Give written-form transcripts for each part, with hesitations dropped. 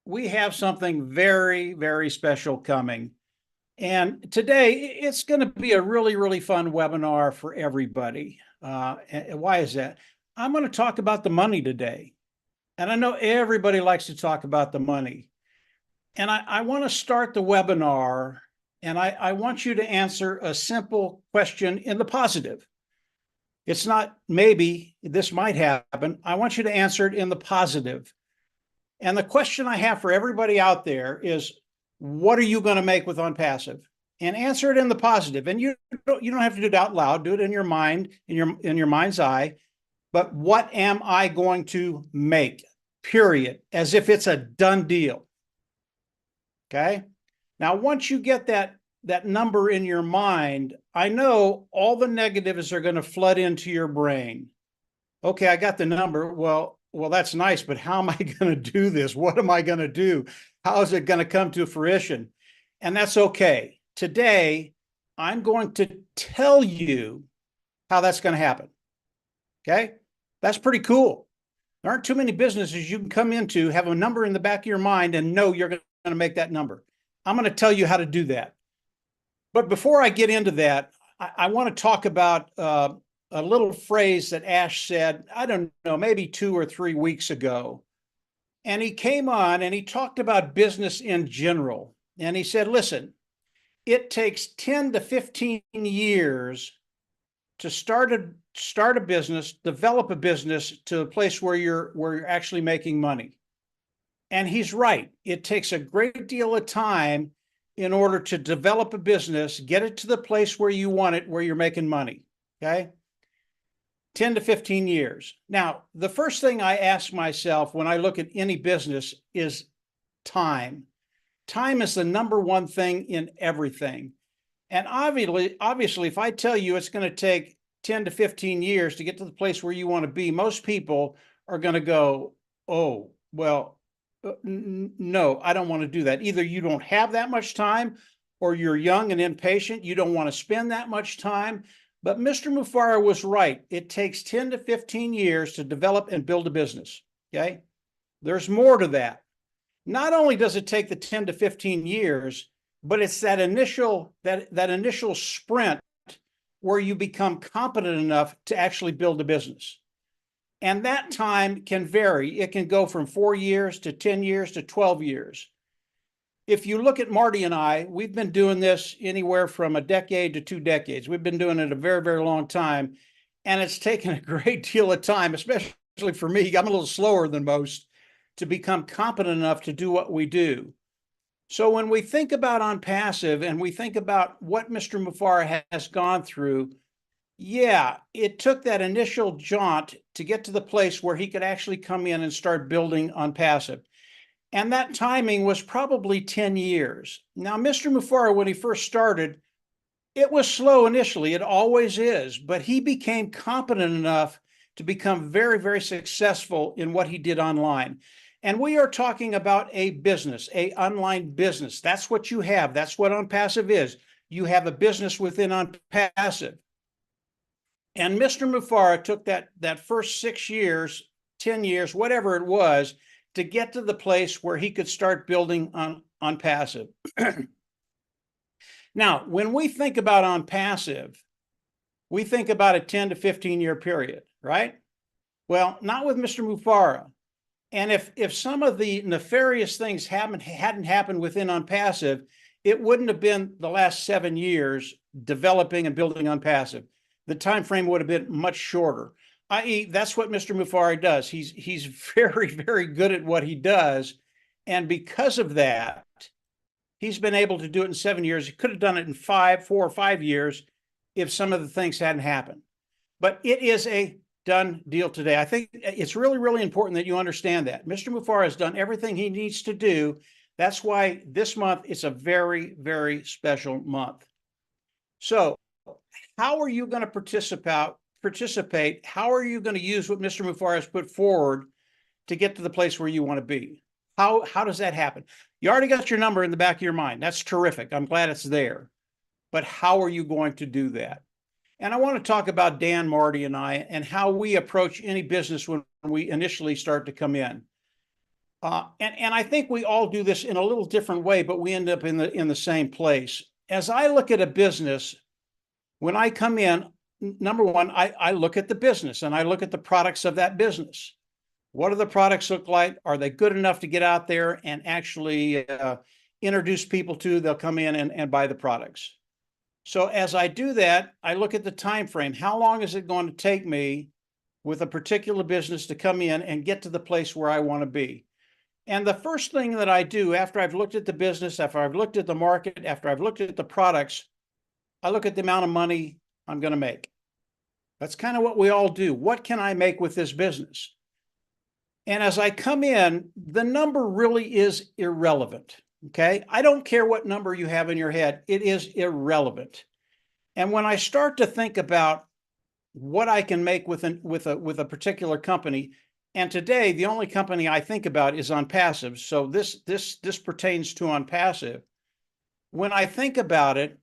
we have something very, very special coming. And today it's going to be a really, really fun webinar for everybody. And why is that? I'm going to talk about the money today. And I know everybody likes to talk about the money. And I want to start the webinar, and I want you to answer a simple question in the positive. It's not maybe this might happen. I want you to answer it in the positive. And the question I have for everybody out there is, what are you going to make with OnPassive? And answer it in the positive. And you don't have to do it out loud. Do it in your mind, in your mind's eye. But what am I going to make? Period. As if it's a done deal. Okay. Now, once you get that number in your mind, I know all the negatives are going to flood into your brain. Okay, I got the number. Well, that's nice, but how am I going to do this? What am I going to do? How is it going to come to fruition? And that's okay. Today, I'm going to tell you how that's going to happen. Okay? That's pretty cool. There aren't too many businesses you can come into, have a number in the back of your mind, and know you're going to make that number. I'm going to tell you how to do that. But before I get into that, I want to talk about a little phrase that Ash said, I don't know, maybe 2 or 3 weeks ago. And he came on and he talked about business in general. And he said, listen, it takes 10 to 15 years to start a business, develop a business to a place where you're actually making money. And he's right. It takes a great deal of time in order to develop a business, get it to the place where you want it, where you're making money. Okay? 10 to 15 years. Now, the first thing I ask myself when I look at any business is time. Time is the number one thing in everything. And obviously, if I tell you it's going to take 10 to 15 years to get to the place where you want to be, most people are going to go, oh, well, no, I don't want to do that. Either you don't have that much time, or you're young and impatient. You don't want to spend that much time. But Mr. Mufareh was right. It takes 10 to 15 years to develop and build a business. Okay. There's more to that. Not only does it take the 10 to 15 years, but it's that initial sprint where you become competent enough to actually build a business. And that time can vary. It can go from 4 years to 10 years to 12 years. If you look at Marty and I, we've been doing this anywhere from a decade to 2 decades. We've been doing it a very, very long time. And it's taken a great deal of time, especially for me. I'm a little slower than most, to become competent enough to do what we do. So when we think about OnPassive and we think about what Mr. Mufareh has gone through, yeah, it took that initial jaunt to get to the place where he could actually come in and start building OnPassive. And that timing was probably 10 years. Now, Mr. Mufareh, when he first started, it was slow initially. It always is. But he became competent enough to become very, very successful in what he did online. And we are talking about a business, an online business. That's what you have. That's what OnPassive is. You have a business within OnPassive. And Mr. Mufareh took that first 6 years, 10 years, whatever it was, to get to the place where he could start building OnPassive. Now, when we think about OnPassive, we think about a 10 to 15 year period, right? Well, not with Mr. Mufareh. And if some of the nefarious things hadn't happened within OnPassive, it wouldn't have been the last 7 years developing and building OnPassive. The time frame would have been much shorter. I.e., that's what Mr. Mufareh does. He's very, very good at what he does. And because of that, he's been able to do it in 7 years. He could have done it in 4 or 5 years if some of the things hadn't happened. But it is a done deal today. I think it's really, really important that you understand that. Mr. Mufareh has done everything he needs to do. That's why this month is a very, very special month. So how are you going to participate? How are you going to use what Mr. Mufareh has put forward to get to the place where you want to be? How does that happen? You already got your number in the back of your mind. That's terrific. I'm glad it's there. But how are you going to do that? And I want to talk about Dan, Marty, and I, and how we approach any business when we initially start to come in. And I think we all do this in a little different way, but we end up in the same place. As I look at a business, when I come in, number one, I look at the business and I look at the products of that business. What do the products look like? Are they good enough to get out there and actually introduce people to? They'll come in and buy the products. So as I do that, I look at the time frame. How long is it going to take me with a particular business to come in and get to the place where I want to be? And the first thing that I do after I've looked at the business, after I've looked at the market, after I've looked at the products, I look at the amount of money I'm going to make. That's kind of what we all do. What can I make with this business? And as I come in, the number really is irrelevant. Okay. I don't care what number you have in your head. It is irrelevant. And when I start to think about what I can make with a particular company, and today the only company I think about is OnPassive. So this pertains to OnPassive. When I think about it,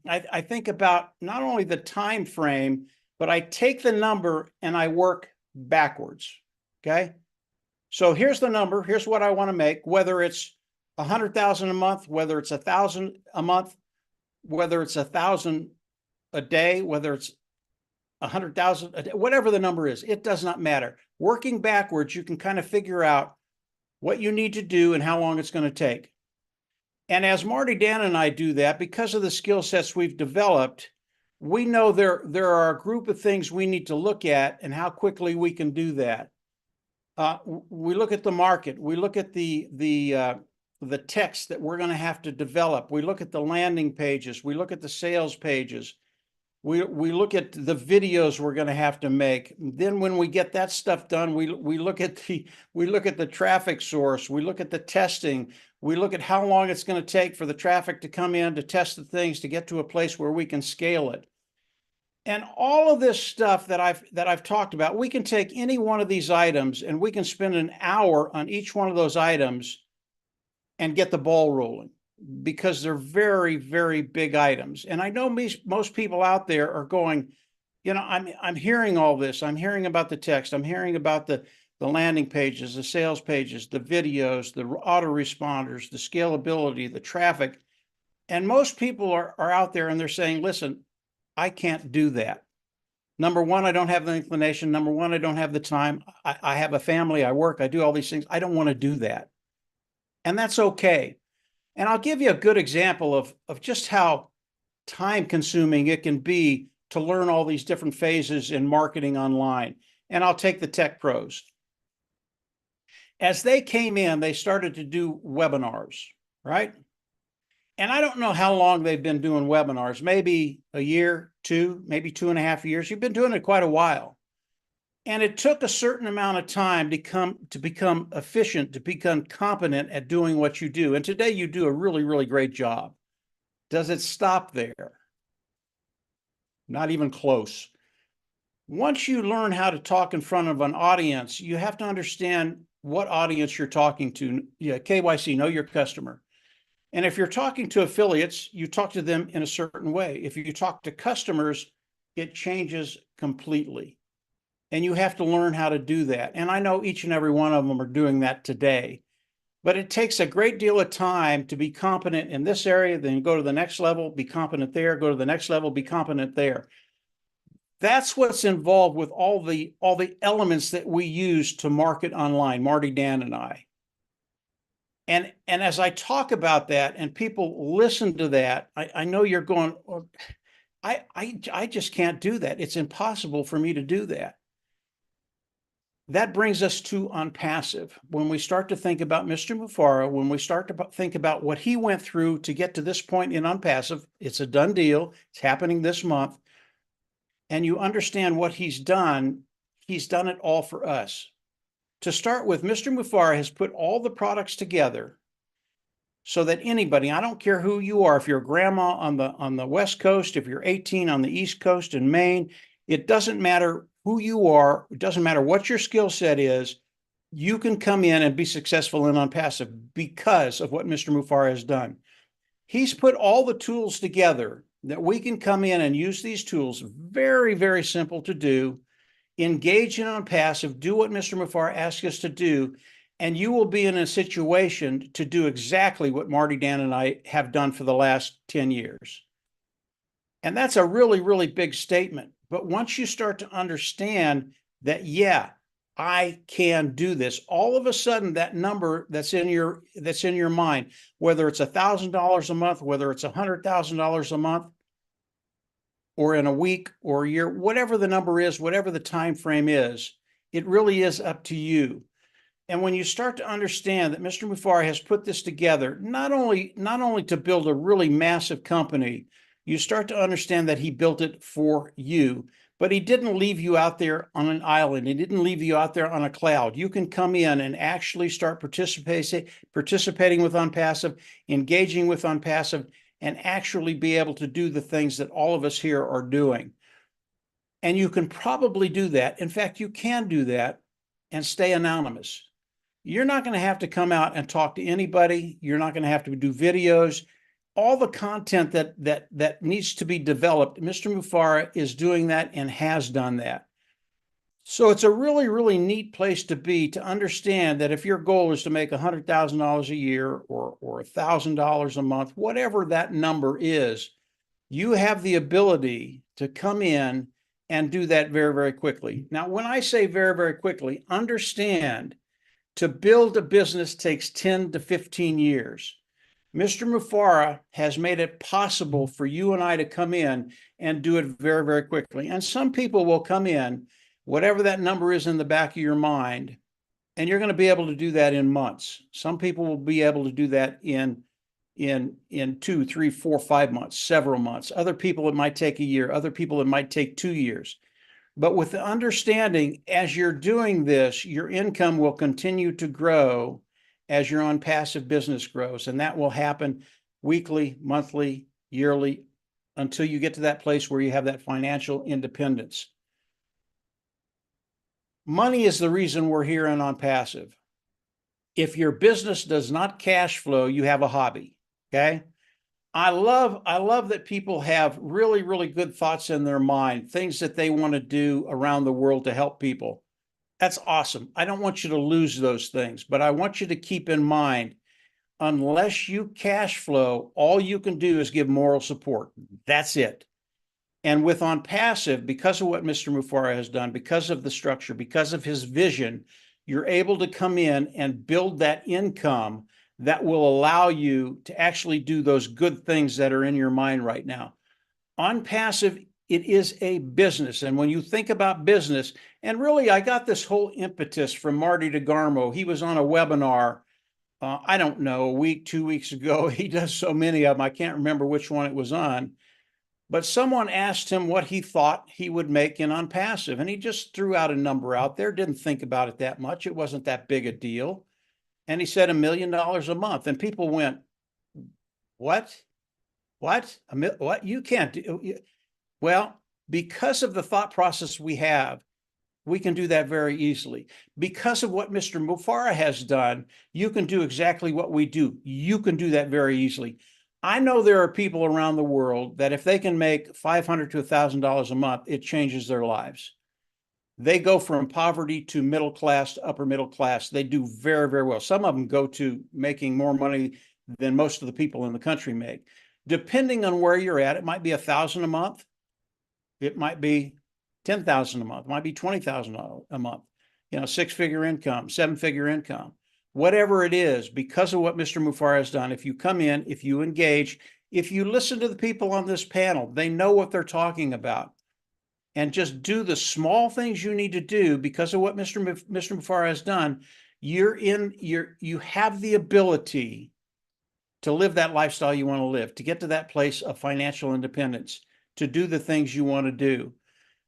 I think about not only the time frame, but I take the number and I work backwards. Okay. So here's the number. Here's what I want to make, whether it's 100,000 a month, whether it's 1,000 a month, whether it's 1,000 a day, whether it's 100,000 a day, whatever the number is, it does not matter. Working backwards, you can kind of figure out what you need to do and how long it's going to take. And as Marty, Dan, and I do that, because of the skill sets we've developed, we know there are a group of things we need to look at and how quickly we can do that. We look at the market. We look at the text that we're going to have to develop. We look at the landing pages. We look at the sales pages. We look at the videos we're going to have to make. Then when we get that stuff done, we look at the traffic source. We look at the testing. We look at how long it's going to take for the traffic to come in to test the things to get to a place where we can scale it. And all of this stuff that I've talked about, we can take any one of these items and we can spend an hour on each one of those items and get the ball rolling, because they're very, very big items. And I know most people out there are going, I'm hearing all this. I'm hearing about the text. I'm hearing about the landing pages, the sales pages, the videos, the autoresponders, the scalability, the traffic. And most people are out there and they're saying, listen, I can't do that. Number one, I don't have the inclination. Number one, I don't have the time. I have a family. I work. I do all these things. I don't want to do that. And that's okay. And I'll give you a good example of just how time consuming it can be to learn all these different phases in marketing online. And I'll take the tech pros. As they came in, they started to do webinars, right? And I don't know how long they've been doing webinars, maybe a year, two, maybe 2.5 years. You've been doing it quite a while. And it took a certain amount of time to become efficient, to become competent at doing what you do. And today you do a really, really great job. Does it stop there? Not even close. Once you learn how to talk in front of an audience, you have to understand what audience you're talking to. Yeah, KYC, know your customer. And if you're talking to affiliates, you talk to them in a certain way. If you talk to customers, it changes completely. And you have to learn how to do that. And I know each and every one of them are doing that today. But it takes a great deal of time to be competent in this area, then go to the next level, be competent there, go to the next level, be competent there. That's what's involved with all the elements that we use to market online, Marty, Dan, and I. And as I talk about that and people listen to that, I know you're going, oh, I just can't do that. It's impossible for me to do that. That brings us to OnPassive. When we start to think about Mr. Mufareh, when we start to think about what he went through to get to this point in OnPassive, it's a done deal. It's happening this month. And you understand what he's done it all for us. To start with, Mr. Mufareh has put all the products together so that anybody, I don't care who you are, if you're a grandma on the West Coast, if you're 18 on the East Coast in Maine, it doesn't matter who you are, it doesn't matter what your skill set is, you can come in and be successful in OnPassive because of what Mr. Mufareh has done. He's put all the tools together that we can come in and use these tools, very, very simple to do, engage in OnPassive, do what Mr. Mufareh asks us to do, and you will be in a situation to do exactly what Marty, Dan, and I have done for the last 10 years. And that's a really, really big statement. But once you start to understand that, yeah, I can do this, all of a sudden that number that's in your mind, whether it's $1,000 a month, whether it's $100,000 a month, or in a week or a year, whatever the number is, whatever the time frame is, it really is up to you. And when you start to understand that Mr. Mufareh has put this together, not only to build a really massive company, you start to understand that he built it for you, but he didn't leave you out there on an island. He didn't leave you out there on a cloud. You can come in and actually start participating with OnPassive, engaging with OnPassive, and actually be able to do the things that all of us here are doing. And you can probably do that. In fact, you can do that and stay anonymous. You're not going to have to come out and talk to anybody. You're not going to have to do videos. All the content that needs to be developed, Mr. Mufareh is doing that and has done that. So it's a really, really neat place to be, to understand that if your goal is to make $100,000 a year or $1,000 a month, whatever that number is, you have the ability to come in and do that very, very quickly. Now, when I say very, very quickly, understand to build a business takes 10 to 15 years. Mr. Mufareh has made it possible for you and I to come in and do it very, very quickly. And some people will come in, whatever that number is in the back of your mind, and you're going to be able to do that in months. Some people will be able to do that in 2, 3, 4, 5 months, several months. Other people, it might take a year. Other people, it might take 2 years. But with the understanding, as you're doing this, your income will continue to grow as your OnPassive business grows. And that will happen weekly, monthly, yearly, until you get to that place where you have that financial independence. Money is the reason we're here in OnPassive. If your business does not cash flow, you have a hobby, okay? I love that people have really, really good thoughts in their mind, things that they want to do around the world to help people. That's awesome. I don't want you to lose those things, but I want you to keep in mind, unless you cash flow, all you can do is give moral support. That's it. And with OnPassive, because of what Mr. Mufareh has done, because of the structure, because of his vision, you're able to come in and build that income that will allow you to actually do those good things that are in your mind right now. OnPassive, it is a business. And when you think about business, and really, I got this whole impetus from Marty DeGarmo. He was on a webinar, I don't know, a week, 2 weeks ago. He does so many of them, I can't remember which one it was on. But someone asked him what he thought he would make in OnPassive. And he just threw out a number out there, didn't think about it that much. It wasn't that big a deal. And he said $1 million a month. And people went, what? What? What? You can't do. Well, because of the thought process we have, we can do that very easily. Because of what Mr. Mufareh has done, you can do exactly what we do. You can do that very easily. I know there are people around the world that if they can make $500 to $1,000 a month, it changes their lives. They go from poverty to middle class to upper middle class. They do very, very well. Some of them go to making more money than most of the people in the country make. Depending on where you're at, it might be $1,000 a month. It might be $10,000 a month. It might be $20,000 a month. You know, 6-figure income, 7-figure income. Whatever it is, because of what Mr. Mufareh has done, if you come in, if you engage, if you listen to the people on this panel, they know what they're talking about. And just do the small things you need to do because of what Mr. Mufareh has done, you have the ability to live that lifestyle you want to live, to get to that place of financial independence, to do the things you want to do.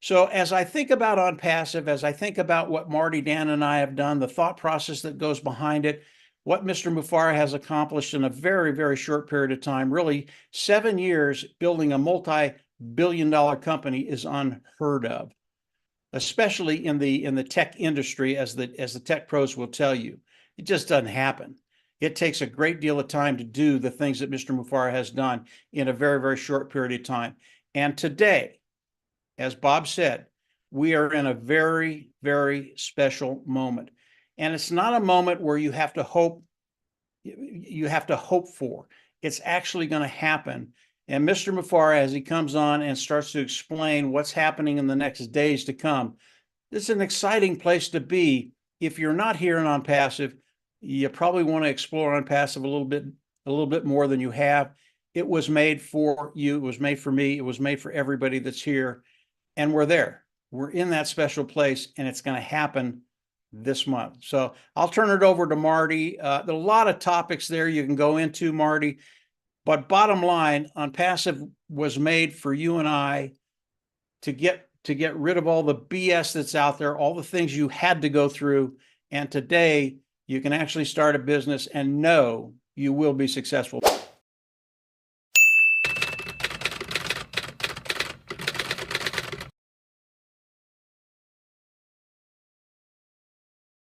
So as I think about OnPassive, as I think about what Marty, Dan, and I have done, the thought process that goes behind it, what Mr. Mufareh has accomplished in a very, very short period of time, really 7 years building a multi-billion-dollar company is unheard of, especially in the tech industry, as the tech pros will tell you. It just doesn't happen. It takes a great deal of time to do the things that Mr. Mufareh has done in a very, very short period of time. And today, as Bob said, we are in a very, very special moment. And it's not a moment where you have to hope for. It's actually going to happen. And Mr. Mufara, as he comes on and starts to explain what's happening in the next days to come, this is an exciting place to be. If you're not here in OnPassive, you probably want to explore OnPassive a little bit more than you have. It was made for you. It was made for me. It was made for everybody that's here. And we're there. We're in that special place, and it's going to happen this month. So I'll turn it over to Marty. There are a lot of topics there you can go into, Marty. But bottom line, OnPassive was made for you and I to get rid of all the BS that's out there, all the things you had to go through. And today you can actually start a business and know you will be successful.